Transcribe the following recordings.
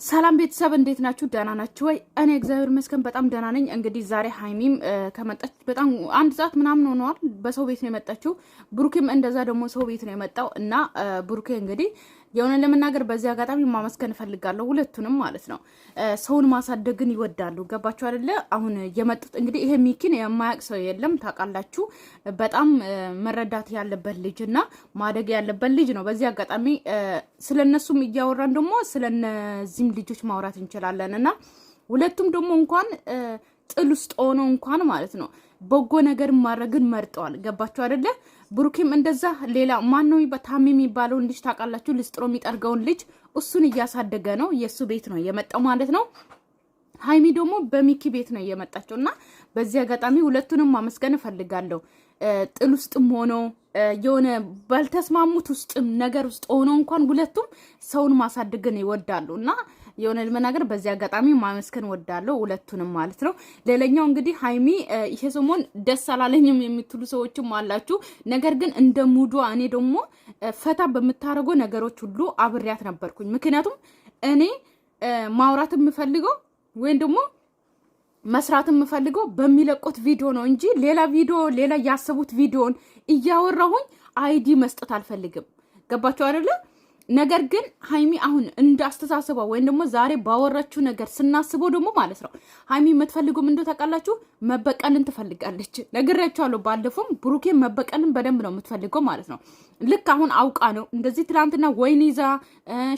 ሰላም ቤተሰብ እንዴት ናችሁ? ደህና ናችሁ ወይ? እኔ እግዚአብሔር ይመስገን በጣም ደህና ነኝ። እንግዲህ ዛሬ ሀይሚም ከመጣች በጣም አንድ ሰዓት ምናምን ሆነዋል። በሰው ቤት ነው የመጣችው። ብሩኬም እንደዛ ደግሞ ሰው ቤት ነው የመጣው እና ብሩኬ እንግዲህ የሆነ ለመናገር በዚህ አጋጣሚ ማመስገን እፈልጋለሁ ሁለቱንም ማለት ነው። ሰውን ማሳደግን ይወዳሉ። ገባችሁ አይደለ? አሁን የመጡት እንግዲህ ይሄ ሚኪን የማያውቅ ሰው የለም ታውቃላችሁ። በጣም መረዳት ያለበት ልጅ እና ማደግ ያለበት ልጅ ነው። በዚህ አጋጣሚ ስለነሱም እያወራን ደግሞ ስለነዚህም ልጆች ማውራት እንችላለን እና ሁለቱም ደግሞ እንኳን ጥል ውስጥ ሆኖ እንኳን ማለት ነው በጎ ነገር ማድረግን መርጠዋል። ገባችሁ አይደለ? ብሩኬም እንደዛ ሌላ ማነው በታሚ የሚባለውን ልጅ ታውቃላችሁ? ልስጥሮ የሚጠርገውን ልጅ እሱን እያሳደገ ነው። የእሱ ቤት ነው የመጣው ማለት ነው። ሀይሚ ደግሞ በሚኪ ቤት ነው የመጣቸው እና በዚህ አጋጣሚ ሁለቱንም ማመስገን እፈልጋለሁ። ጥል ውስጥም ሆኖ የሆነ ባልተስማሙት ውስጥም ነገር ውስጥ ሆኖ እንኳን ሁለቱም ሰውን ማሳደግን ይወዳሉ እና የሆነ ለመናገር በዚህ አጋጣሚ ማመስገን ወዳለው ሁለቱንም ማለት ነው። ሌላኛው እንግዲህ ሀይሚ ይሄ ሰሞን ደስ አላለኝም የምትሉ ሰዎችም አላችሁ። ነገር ግን እንደ ሙዷ እኔ ደግሞ ፈታ በምታረገው ነገሮች ሁሉ አብሬያት ነበርኩኝ። ምክንያቱም እኔ ማውራት የምፈልገው ወይም ደግሞ መስራት የምፈልገው በሚለቁት ቪዲዮ ነው እንጂ ሌላ ቪዲዮ ሌላ ያሰቡት ቪዲዮን እያወራሁኝ አይዲ መስጠት አልፈልግም። ገባችሁ አይደለ? ነገር ግን ሀይሚ አሁን እንዳስተሳስበው ወይም ደግሞ ዛሬ ባወራችሁ ነገር ስናስበው ደግሞ ማለት ነው ሀይሚ የምትፈልገው ምንድነው ታውቃላችሁ? መበቀልን ትፈልጋለች። ነግሬያችኋለሁ ባለፈውም ብሩኬ መበቀልን በደንብ ነው የምትፈልገው ማለት ነው። ልክ አሁን አውቃ ነው እንደዚህ ትላንትና ወይን ይዛ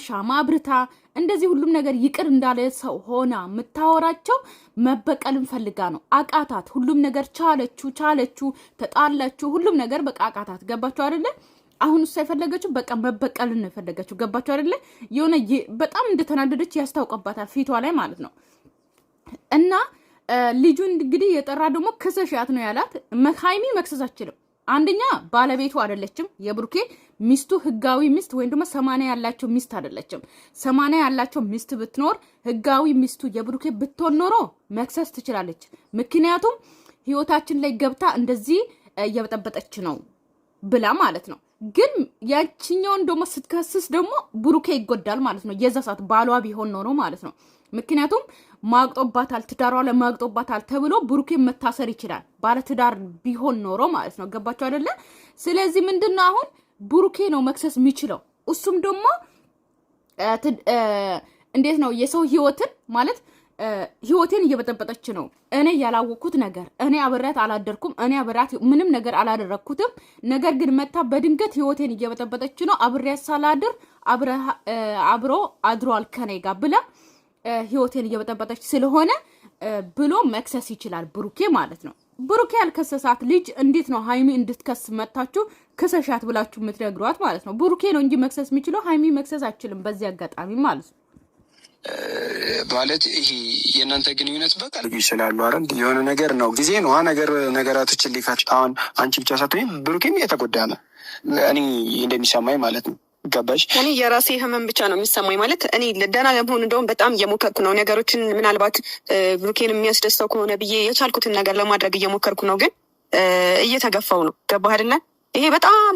ሻማ አብርታ እንደዚህ ሁሉም ነገር ይቅር እንዳለ ሰው ሆና የምታወራቸው መበቀልን ፈልጋ ነው። አቃታት። ሁሉም ነገር ቻለችሁ፣ ተጣላችሁ፣ ሁሉም ነገር በቃ አቃታት። ገባችሁ አይደለ? አሁን እሷ የፈለገችው በቃ መበቀልን ነው የፈለገችው። ገባችሁ አይደለ? የሆነ በጣም እንደተናደደች ያስታውቅባታል ፊቷ ላይ ማለት ነው። እና ልጁን እንግዲህ የጠራ ደግሞ ክሰሻት ነው ያላት። ሀይሚ መክሰስ አትችልም። አንደኛ ባለቤቱ አይደለችም። የብሩኬ ሚስቱ ህጋዊ ሚስት ወይም ደግሞ 80 ያላቸው ሚስት አይደለችም። 80 ያላቸው ሚስት ብትኖር ህጋዊ ሚስቱ የብሩኬ ብትሆን ኖሮ መክሰስ ትችላለች። ምክንያቱም ህይወታችን ላይ ገብታ እንደዚህ እየበጠበጠች ነው ብላ ማለት ነው። ግን ያቺኛውን ደግሞ ስትከስስ ደግሞ ብሩኬ ይጎዳል ማለት ነው። የዛ ሰዓት ባሏ ቢሆን ኖሮ ማለት ነው። ምክንያቱም ማግጦባታል፣ ትዳሯ ለማግጦባታል ተብሎ ብሩኬ መታሰር ይችላል። ባለ ትዳር ቢሆን ኖሮ ማለት ነው። ገባችሁ አይደለ? ስለዚህ ምንድነው አሁን ብሩኬ ነው መክሰስ የሚችለው። እሱም ደግሞ እንዴት ነው የሰው ህይወትን ማለት ህይወቴን እየበጠበጠች ነው። እኔ ያላወቅኩት ነገር እኔ አብሬያት አላደርኩም። እኔ አብሬያት ምንም ነገር አላደረግኩትም። ነገር ግን መታ በድንገት ህይወቴን እየበጠበጠች ነው። አብሬያት ሳላድር አብሮ አድሯል ከኔ ጋር ብላ ህይወቴን እየበጠበጠች ስለሆነ ብሎ መክሰስ ይችላል ብሩኬ ማለት ነው። ብሩኬ ያልከሰሳት ልጅ እንዴት ነው ሀይሚ እንድትከስ መታችሁ ክሰሻት ብላችሁ የምትነግሯት ማለት ነው? ብሩኬ ነው እንጂ መክሰስ የሚችለው ሀይሚ መክሰስ አችልም። በዚህ አጋጣሚ ማለት ነው ማለት ይሄ የእናንተ ግንኙነት በቃ ይችላሉ አይደል? የሆነ ነገር ነው ጊዜ ነው ነገራቶችን ሊፈጭ። አሁን አንቺ ብቻ ሳትሆኝ ብሩኬም የተጎዳ ነው እኔ እንደሚሰማኝ ማለት ነው። ገባሽ? እኔ የራሴ ህመም ብቻ ነው የሚሰማኝ ማለት እኔ ደህና ለመሆን እንደውም በጣም እየሞከርኩ ነው ነገሮችን ምናልባት ብሩኬን የሚያስደስተው ከሆነ ብዬ የቻልኩትን ነገር ለማድረግ እየሞከርኩ ነው፣ ግን እየተገፋው ነው። ገባህ አይደለ? ይሄ በጣም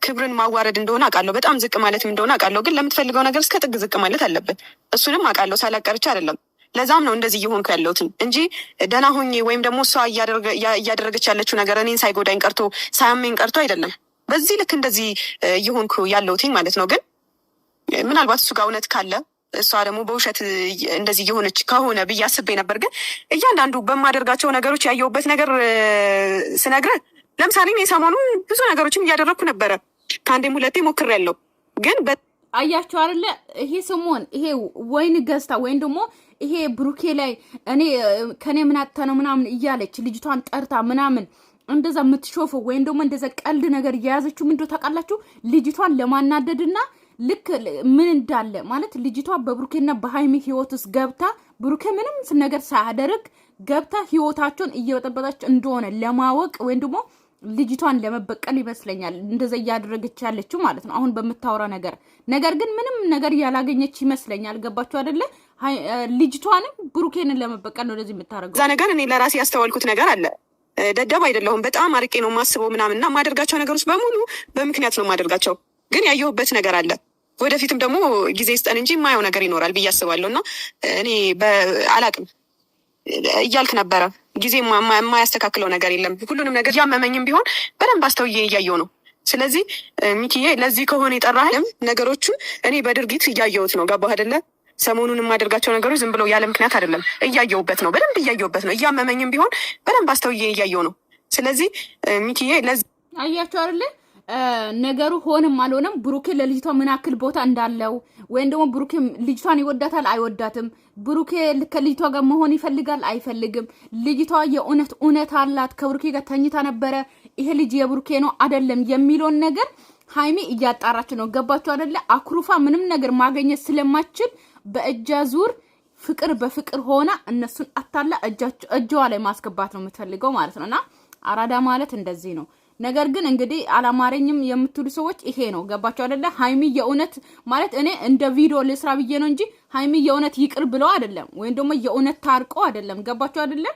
ክብርን ማዋረድ እንደሆነ አውቃለሁ። በጣም ዝቅ ማለትም እንደሆነ አውቃለሁ። ግን ለምትፈልገው ነገር እስከ ጥግ ዝቅ ማለት አለብን። እሱንም አውቃለሁ። ሳላቀርቻ አይደለም። ለዛም ነው እንደዚህ እየሆንኩ ያለሁት እንጂ ደህና ሆኜ ወይም ደግሞ እሷ እያደረገች ያለችው ነገር እኔን ሳይጎዳኝ ቀርቶ ሳያመኝ ቀርቶ አይደለም። በዚህ ልክ እንደዚህ እየሆንኩ ያለሁት ማለት ነው። ግን ምናልባት እሱ ጋር እውነት ካለ እሷ ደግሞ በውሸት እንደዚህ እየሆነች ከሆነ ብዬ አስቤ ነበር። ግን እያንዳንዱ በማደርጋቸው ነገሮች ያየሁበት ነገር ስነግርህ ለምሳሌ እኔ ሰሞኑን ብዙ ነገሮችን እያደረግኩ ነበረ። ከአንዴም ሁለቴ ሞክሬያለሁ። ግን አያችሁ አይደለ? ይሄ ሰሞን ይሄ ወይን ገዝታ ወይም ደግሞ ይሄ ብሩኬ ላይ እኔ ከኔ ምን አጣ ነው ምናምን እያለች ልጅቷን ጠርታ ምናምን እንደዛ የምትሾፈው ወይም ደግሞ እንደዛ ቀልድ ነገር እየያዘችው ምንድነው ታውቃላችሁ? ልጅቷን ለማናደድና ልክ ምን እንዳለ ማለት ልጅቷ በብሩኬና በሀይሚ ህይወት ውስጥ ገብታ ብሩኬ ምንም ነገር ሳያደርግ ገብታ ህይወታቸውን እየበጠበጠች እንደሆነ ለማወቅ ወይም ደግሞ ልጅቷን ለመበቀል ይመስለኛል እንደዛ እያደረገች ያለችው ማለት ነው። አሁን በምታወራ ነገር ግን ምንም ነገር ያላገኘች ይመስለኛል። ገባችሁ አይደለ? ልጅቷንም ብሩኬንን ለመበቀል ነው እንደዚህ የምታረገው። እዛ ነገር እኔ ለራሴ ያስተዋልኩት ነገር አለ። ደደብ አይደለሁም። በጣም አርቄ ነው ማስበው ምናምንና ማደርጋቸው ነገሮች በሙሉ በምክንያት ነው ማደርጋቸው። ግን ያየሁበት ነገር አለ። ወደፊትም ደግሞ ጊዜ ይስጠን እንጂ የማየው ነገር ይኖራል ብዬ አስባለሁ። እና እኔ አላቅም እያልክ ነበረ። ጊዜ የማያስተካክለው ነገር የለም። ሁሉንም ነገር እያመመኝም ቢሆን በደንብ አስተውዬ እያየው ነው። ስለዚህ ሚኪዬ ለዚህ ከሆነ የጠራህም ነገሮቹን እኔ በድርጊት እያየሁት ነው። ገባህ አይደለ? ሰሞኑን የማደርጋቸው ነገሮች ዝም ብለው ያለ ምክንያት አይደለም። እያየሁበት ነው፣ በደንብ እያየሁበት ነው። እያመመኝም ቢሆን በደንብ አስተውዬ እያየው ነው። ስለዚህ ሚኪዬ ለዚህ አያችሁ አይደለ? ነገሩ ሆነም አልሆነም ብሩኬ ለልጅቷ ምን ያክል ቦታ እንዳለው ወይም ደግሞ ብሩኬ ልጅቷን ይወዳታል አይወዳትም፣ ብሩኬ ከልጅቷ ጋር መሆን ይፈልጋል አይፈልግም፣ ልጅቷ የእውነት አላት ከብሩኬ ጋር ተኝታ ነበረ፣ ይሄ ልጅ የብሩኬ ነው አይደለም የሚለውን ነገር ሃይሚ እያጣራች ነው። ገባችሁ አይደለ? አኩሩፋ ምንም ነገር ማግኘት ስለማችል በእጃ ዙር ፍቅር በፍቅር ሆና እነሱን አታላ እጇ ላይ ማስገባት ነው የምትፈልገው ማለት ነውና አራዳ ማለት እንደዚህ ነው። ነገር ግን እንግዲህ አላማረኝም የምትሉ ሰዎች ይሄ ነው። ገባችሁ አይደለ? ሃይሚ የእውነት ማለት እኔ እንደ ቪዲዮ ለስራ ብዬ ነው እንጂ ሃይሚ የእውነት ይቅር ብለው አይደለም ወይም ደግሞ የእውነት ታርቆ አይደለም። ገባችሁ አይደለ?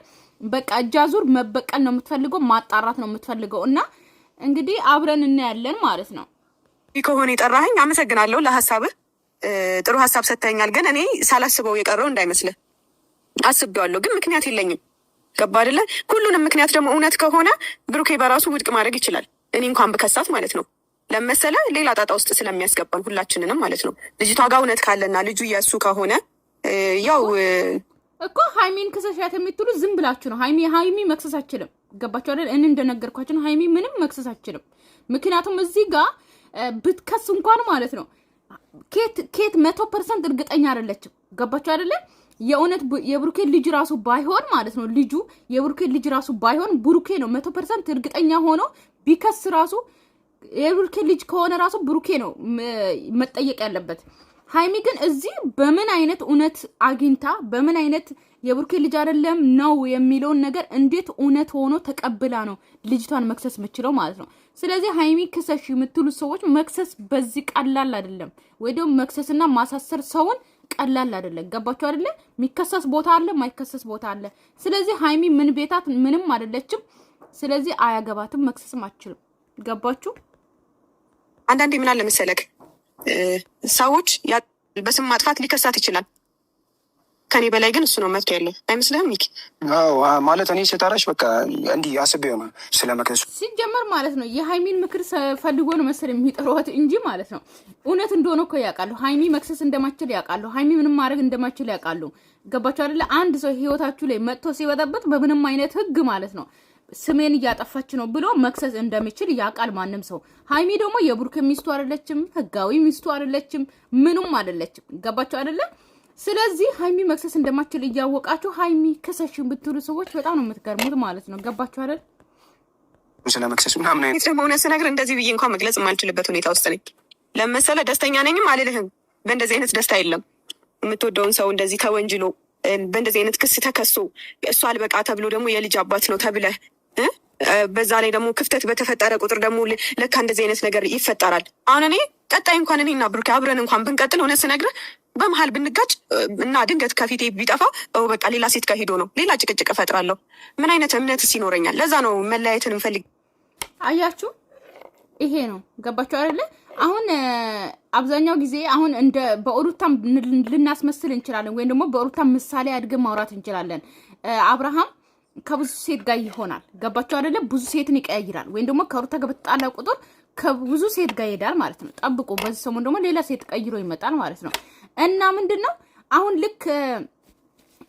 በቃ እጃዙር መበቀል ነው የምትፈልገው፣ ማጣራት ነው የምትፈልገው። እና እንግዲህ አብረን እናያለን ማለት ነው። ከሆነ የጠራኸኝ አመሰግናለሁ ለሐሳብህ። ጥሩ ሐሳብ ሰጥተኛል። ግን እኔ ሳላስበው የቀረው እንዳይመስልህ አስቤዋለሁ፣ ግን ምክንያት የለኝም። ገባ አይደለ? ሁሉንም ምክንያት ደግሞ እውነት ከሆነ ብሩኬ በራሱ ውድቅ ማድረግ ይችላል። እኔ እንኳን ብከሳት ማለት ነው ለመሰለ ሌላ ጣጣ ውስጥ ስለሚያስገባን ሁላችንንም ማለት ነው። ልጅቷ ጋር እውነት ካለና ልጁ የእሱ ከሆነ ያው እኮ ሃይሚን ክሰሻት የምትሉ ዝም ብላችሁ ነው። ሃይሚ መክሰስ አችልም። ገባችሁ አይደል? እኔ እንደነገርኳችሁ ነው። ሃይሚ ምንም መክሰስ አችልም። ምክንያቱም እዚህ ጋር ብትከስ እንኳን ማለት ነው ኬት 100% እርግጠኛ አይደለችም። ገባችሁ አይደለ? የእውነት የብሩኬ ልጅ ራሱ ባይሆን ማለት ነው ልጁ የብሩኬ ልጅ ራሱ ባይሆን ብሩኬ ነው 100% እርግጠኛ ሆኖ ቢከስ ራሱ የብሩኬ ልጅ ከሆነ ራሱ ብሩኬ ነው መጠየቅ ያለበት። ሃይሚ ግን እዚህ በምን አይነት እውነት አግኝታ በምን አይነት የብሩኬ ልጅ አይደለም ነው የሚለውን ነገር እንዴት እውነት ሆኖ ተቀብላ ነው ልጅቷን መክሰስ የምችለው ማለት ነው። ስለዚህ ሃይሚ ክሰሽ የምትሉ ሰዎች መክሰስ በዚህ ቀላል አይደለም፣ ወይ ደግሞ መክሰስና ማሳሰር ሰውን ቀላል አይደለም። ገባችሁ አይደለ? የሚከሰስ ቦታ አለ፣ ማይከሰስ ቦታ አለ። ስለዚህ ሃይሚ ምን ቤታት ምንም አይደለችም። ስለዚህ አያገባትም፣ መክሰስም አትችልም። ገባችሁ? አንዳንዴ ምን አለ መሰለክ ሰዎች በስም ማጥፋት ሊከሳት ይችላል። ከኔ በላይ ግን እሱ ነው መብት ያለው አይመስልህም ሚኪ? አዎ ማለት እኔ ስጠራሽ በቃ እንዲህ አስቤው ነው ስለመከሱ ሲጀመር ማለት ነው። የሃይሚን ምክር ፈልጎ ነው መሰል የሚጠሯት እንጂ ማለት ነው እውነት እንደሆነ እኮ ያውቃሉ። ሃይሚ መክሰስ እንደማችል ያውቃሉ። ሃይሚ ምንም ማድረግ እንደማችል ያውቃሉ። ገባችሁ አይደለ? አንድ ሰው ህይወታችሁ ላይ መጥቶ ሲወጣበት በምንም አይነት ህግ ማለት ነው ስሜን እያጠፋች ነው ብሎ መክሰስ እንደሚችል ያውቃል ማንም ሰው። ሃይሚ ደግሞ የብሩክ ሚስቱ አይደለችም፣ ህጋዊ ሚስቱ አይደለችም፣ ምንም አይደለችም። ገባችሁ አይደለ? ስለዚህ ሃይሚ መክሰስ እንደማችል እያወቃችሁ ሃይሚ ከሰሽን ብትሉ ሰዎች በጣም ነው የምትገርሙት ማለት ነው። ገባችሁ አይደል? ስለመክሰስ ምናምን አይነት ደግሞ እውነት ስነግርህ እንደዚህ ብዬ እንኳን መግለጽ የማልችልበት ሁኔታ ውስጥ ነኝ። ለመሰለ ደስተኛ ነኝም አልልህም። በእንደዚህ አይነት ደስታ የለም። የምትወደውን ሰው እንደዚህ ተወንጅሎ በእንደዚህ አይነት ክስ ተከሶ እሱ አልበቃ ተብሎ ደግሞ የልጅ አባት ነው ተብለህ በዛ ላይ ደግሞ ክፍተት በተፈጠረ ቁጥር ደግሞ ለካ እንደዚህ አይነት ነገር ይፈጠራል። አሁን እኔ ቀጣይ እንኳን እኔና ብሩክ አብረን እንኳን ብንቀጥል እውነት ስነግርህ በመሀል ብንጋጭ እና ድንገት ከፊቴ ቢጠፋ በቃ ሌላ ሴት ጋር ሄዶ ነው ሌላ ጭቅጭቅ እፈጥራለሁ። ምን አይነት እምነትስ ይኖረኛል? ለዛ ነው መለያየትን እንፈልግ። አያችሁ፣ ይሄ ነው። ገባችሁ አይደለ? አሁን አብዛኛው ጊዜ አሁን እንደ በኦሩታም ልናስመስል እንችላለን፣ ወይም ደግሞ በኦሩታም ምሳሌ አድርገን ማውራት እንችላለን። አብርሃም ከብዙ ሴት ጋር ይሆናል። ገባችሁ አይደለ? ብዙ ሴትን ይቀያይራል። ወይም ደግሞ ከሩታ ጋር በተጣላ ቁጥር ከብዙ ሴት ጋር ይሄዳል ማለት ነው። ጠብቁ፣ በዚህ ሰሞን ደግሞ ሌላ ሴት ቀይሮ ይመጣል ማለት ነው። እና ምንድነው አሁን ልክ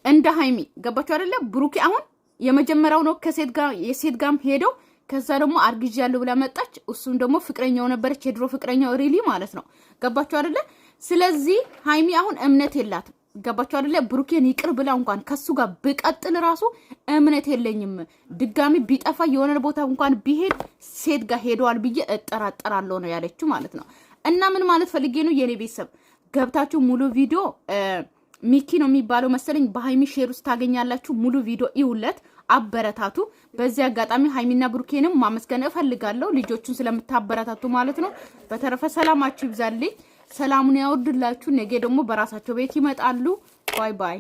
እንደ ሃይሚ ገባችሁ አይደለ? ብሩኬ አሁን የመጀመሪያው ነው ከሴት ጋር የሴት ጋርም ሄደው ከዛ ደግሞ አርግጅ ያለው ብላ መጣች። እሱም ደግሞ ፍቅረኛው ነበረች፣ የድሮ ፍቅረኛው ሪሊ ማለት ነው። ገባችሁ አይደለ? ስለዚህ ሃይሚ አሁን እምነት የላትም። ገባችሁ አይደለ? ብሩኬን ይቅር ብላ እንኳን ከሱ ጋር ብቀጥል ራሱ እምነት የለኝም፣ ድጋሚ ቢጠፋ የሆነ ቦታ እንኳን ቢሄድ ሴት ጋር ሄደዋል ብዬ እጠራጠራለሁ ነው ያለችው ማለት ነው። እና ምን ማለት ፈልጌ ነው የኔ ቤተሰብ ገብታችሁ ሙሉ ቪዲዮ ሚኪ ነው የሚባለው መሰለኝ በሃይሚ ሼር ውስጥ ታገኛላችሁ። ሙሉ ቪዲዮ ይውለት፣ አበረታቱ። በዚህ አጋጣሚ ሃይሚና ብሩኬንም ማመስገን እፈልጋለሁ ልጆቹን ስለምታበረታቱ ማለት ነው። በተረፈ ሰላማችሁ ይብዛልኝ፣ ሰላሙን ያወርድላችሁ። ነገ ደግሞ በራሳቸው ቤት ይመጣሉ። ባይ ባይ።